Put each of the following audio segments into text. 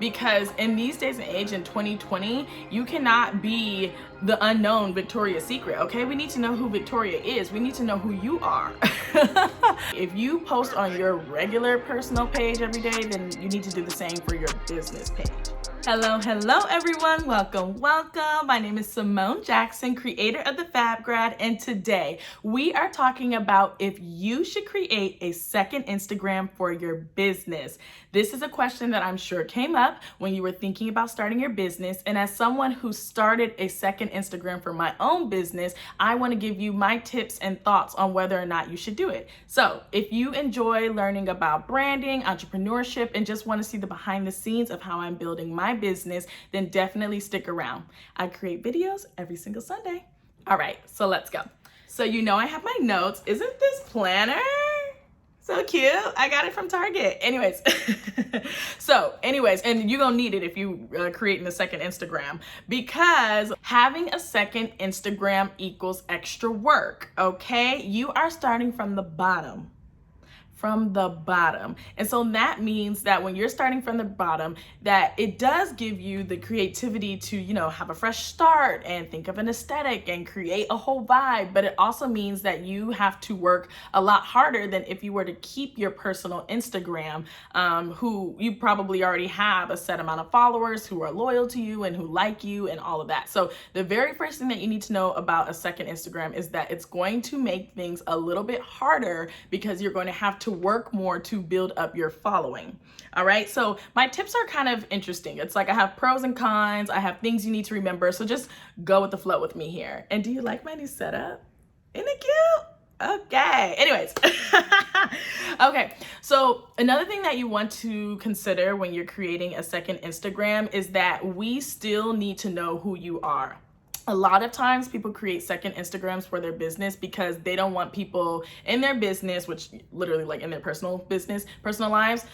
because in these days and age in 2020, you cannot be the unknown Victoria's Secret, okay? We need to know who Victoria is. We need to know who you are. If you post on your regular personal page every day, then you need to do the same for your business page. Hello everyone, welcome. My name is Simone Jackson, creator of the Fab Grad, and today we are talking about if you should create a second Instagram for your business. This is a question that I'm sure came up when you were thinking about starting your business, and as someone who started a second Instagram for my own business, I want to give you my tips and thoughts on whether or not you should do it. So if you enjoy learning about branding, entrepreneurship, and just want to see the behind the scenes of how I'm building my business, then definitely stick around. I create videos every single Sunday. All right, so let's go. So you know I have my notes. Isn't this planner so cute? I got it from Target. Anyways, and you're gonna need it if you creating a second Instagram, because having a second Instagram equals extra work, okay? You are starting from the bottom. And so that means that when you're starting from the bottom, that it does give you the creativity to, have a fresh start and think of an aesthetic and create a whole vibe. But it also means that you have to work a lot harder than if you were to keep your personal Instagram, who you probably already have a set amount of followers who are loyal to you and who like you and all of that. So the very first thing that you need to know about a second Instagram is that it's going to make things a little bit harder because you're going to have to work more to build up your following. All right, so my tips are kind of interesting. It's like I have pros and cons, I have things you need to remember, so just go with the flow with me here. And do you like my new setup? Isn't it cute? Okay, anyways. Okay, so another thing that you want to consider when you're creating a second Instagram is that we still need to know who you are. A lot of times people create second Instagrams for their business because they don't want people in their business, which literally like in their personal lives,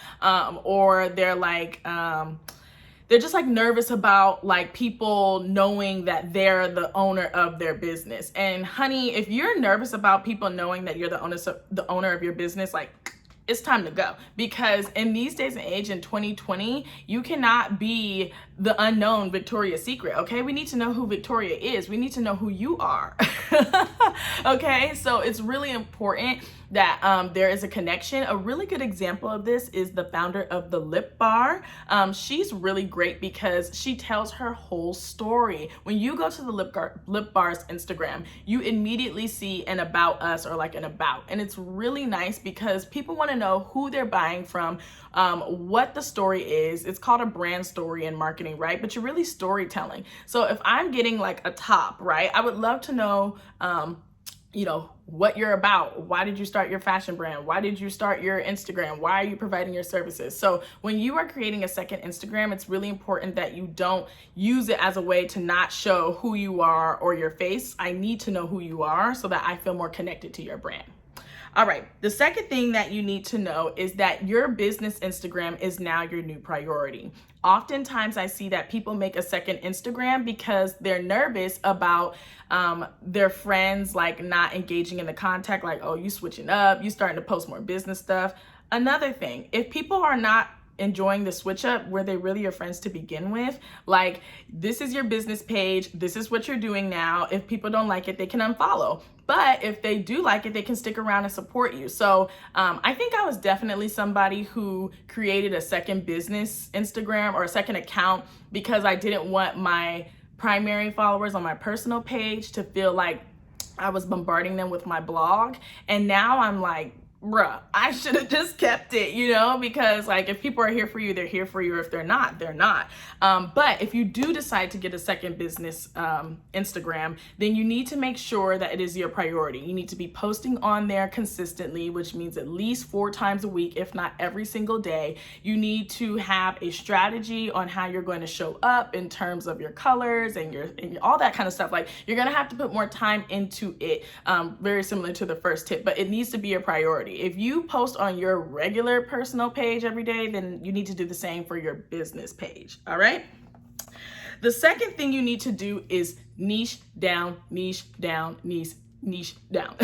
or they're like, they're just like nervous about like people knowing that they're the owner of their business. And honey, if you're nervous about people knowing that you're the owner of your business, like, it's time to go, because in these days and age in 2020, you cannot be the unknown Victoria's Secret, okay? We need to know who Victoria is. We need to know who you are. Okay, so it's really important that there is a connection. A really good example of this is the founder of the Lip Bar. She's really great because she tells her whole story. When you go to the Lip Bar's Instagram, you immediately see an about us or like an about. And it's really nice because people want to know who they're buying from, what the story is. It's called a brand story in marketing, right? But you're really storytelling. So if I'm getting like a top, right, I would love to know, what you're about. Why did you start your fashion brand? Why did you start your Instagram? Why are you providing your services? So when you are creating a second Instagram, it's really important that you don't use it as a way to not show who you are or your face. I need to know who you are so that I feel more connected to your brand. All right, the second thing that you need to know is that your business Instagram is now your new priority. Oftentimes I see that people make a second Instagram because they're nervous about their friends like not engaging in the contact, like, oh, you switching up, you starting to post more business stuff. Another thing, if people are not enjoying the switch up, were they really your friends to begin with? Like, this is your business page, this is what you're doing now. If people don't like it, they can unfollow. But if they do like it, they can stick around and support you. So I think I was definitely somebody who created a second business Instagram or a second account because I didn't want my primary followers on my personal page to feel like I was bombarding them with my blog. And now I'm like, bruh, I should have just kept it, because like if people are here for you, they're here for you. If they're not, they're not. But if you do decide to get a second business Instagram, then you need to make sure that it is your priority. You need to be posting on there consistently, which means at least 4 times a week, if not every single day. You need to have a strategy on how you're going to show up in terms of your colors and all that kind of stuff. Like, you're going to have to put more time into it, very similar to the first tip, but it needs to be your priority. If you post on your regular personal page every day, then you need to do the same for your business page. All right. The second thing you need to do is niche down, niche down, niche down.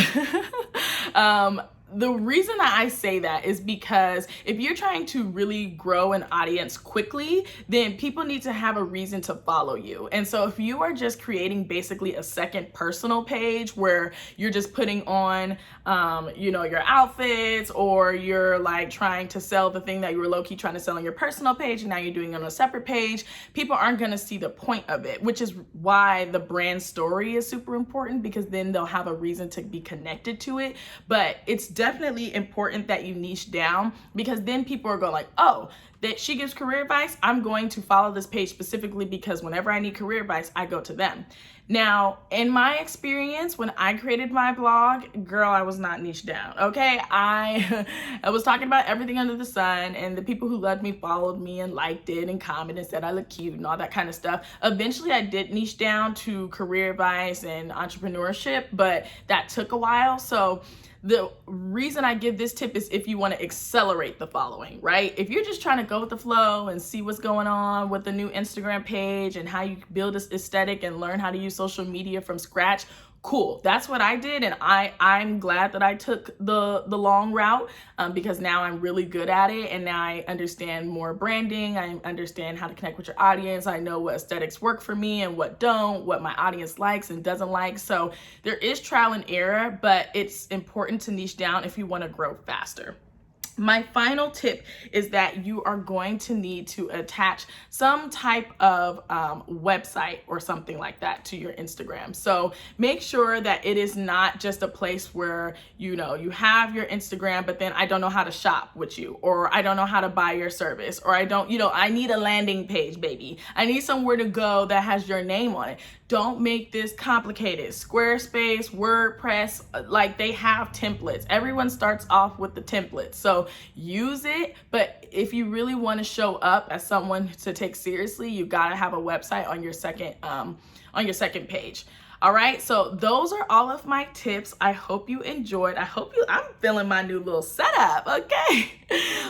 the reason that I say that is because if you're trying to really grow an audience quickly, then people need to have a reason to follow you. And so if you are just creating basically a second personal page where you're just putting on, your outfits, or you're like trying to sell the thing that you were low-key trying to sell on your personal page and now you're doing it on a separate page, people aren't going to see the point of it, which is why the brand story is super important, because then they'll have a reason to be connected to it. But it's definitely important that you niche down, because then people are going like, oh, that she gives career advice, I'm going to follow this page specifically because whenever I need career advice, I go to them. Now, in my experience, when I created my blog, girl, I was not niche down, okay? I was talking about everything under the sun, and the people who loved me followed me and liked it and commented and said I look cute and all that kind of stuff. Eventually, I did niche down to career advice and entrepreneurship, but that took a while. So the reason I give this tip is if you want to accelerate the following, right? If you're just trying to go with the flow and see what's going on with the new Instagram page and how you build this aesthetic and learn how to use social media from scratch, cool. That's what I did, and I'm glad that I took the long route, because now I'm really good at it, and now I understand more branding. I understand how to connect with your audience. I know what aesthetics work for me and what don't, what my audience likes and doesn't like. So there is trial and error, but it's important to niche down if you want to grow faster. My final tip is that you are going to need to attach some type of website or something like that to your Instagram. So make sure that it is not just a place where, you have your Instagram, but then I don't know how to shop with you, or I don't know how to buy your service, or I need a landing page, baby. I need somewhere to go that has your name on it. Don't make this complicated. Squarespace, WordPress, like they have templates. Everyone starts off with the template. So use it, but if you really want to show up as someone to take seriously, you got to have a website on your second page. All right, so those are all of my tips. I hope you enjoyed. I'm feeling my new little setup, okay?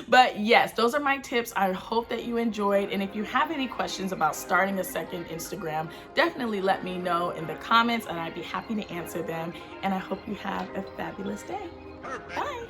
But yes, those are my tips. I hope that you enjoyed. And if you have any questions about starting a second Instagram, definitely let me know in the comments and I'd be happy to answer them. And I hope you have a fabulous day. Bye.